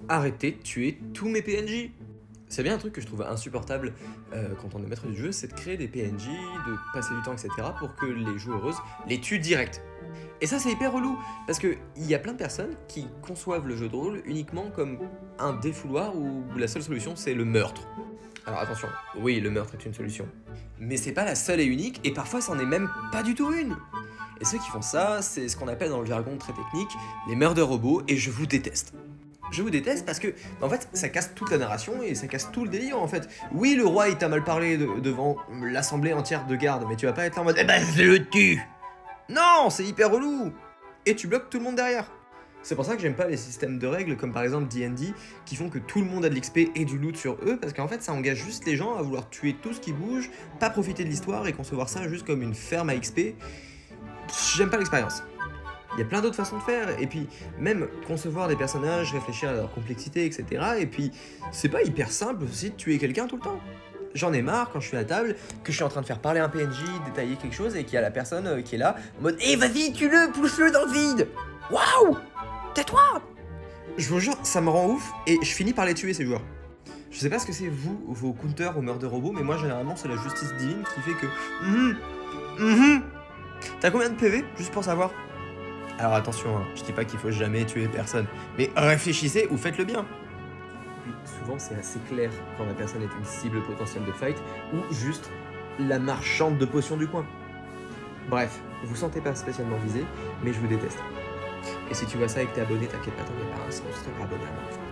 arrêter de tuer tous mes PNJ. C'est bien un truc que je trouve insupportable quand on est maître du jeu, c'est de créer des PNJ, de passer du temps, etc. pour que les joueuses les tuent direct. Et ça, c'est hyper relou, parce qu'il y a plein de personnes qui conçoivent le jeu de rôle uniquement comme un défouloir où la seule solution, c'est le meurtre. Alors attention, oui, le meurtre est une solution. Mais c'est pas la seule et unique, et parfois, c'en est même pas du tout une. Et ceux qui font ça, c'est ce qu'on appelle dans le jargon très technique les murder robots, et je vous déteste. Je vous déteste parce que, en fait, ça casse toute la narration et ça casse tout le délire, en fait. Oui, le roi, il t'a mal parlé devant l'assemblée entière de garde, mais tu vas pas être là en mode « Eh ben, je le tue !» Non, c'est hyper relou. Et tu bloques tout le monde derrière. C'est pour ça que j'aime pas les systèmes de règles comme par exemple D&D qui font que tout le monde a de l'XP et du loot sur eux parce qu'en fait ça engage juste les gens à vouloir tuer tout ce qui bouge, pas profiter de l'histoire et concevoir ça juste comme une ferme à XP. J'aime pas l'expérience. Il y a plein d'autres façons de faire, et puis même concevoir des personnages, réfléchir à leur complexité, etc. Et puis c'est pas hyper simple aussi de tuer quelqu'un tout le temps. J'en ai marre quand je suis à table, que je suis en train de faire parler un PNJ, détailler quelque chose, et qu'il y a la personne qui est là, en mode Eh vas-y, tue-le, pousse-le dans le vide. Waouh, tais-toi. Je vous jure, ça me rend ouf, et je finis par les tuer ces joueurs. Je sais pas ce que c'est vous, vos counters au meurtre de robots, mais moi généralement c'est la justice divine qui fait que... T'as combien de PV, juste pour savoir? Alors attention, hein, je dis pas qu'il faut jamais tuer personne, mais réfléchissez ou faites-le bien. Puis souvent c'est assez clair quand la personne est une cible potentielle de fight ou juste la marchande de potions du coin. Bref, vous sentez pas spécialement visé, mais je vous déteste. Et si tu vois ça et que t'es abonné, t'inquiète pas, t'en es pas un, sinon je serais pas abonné à moi.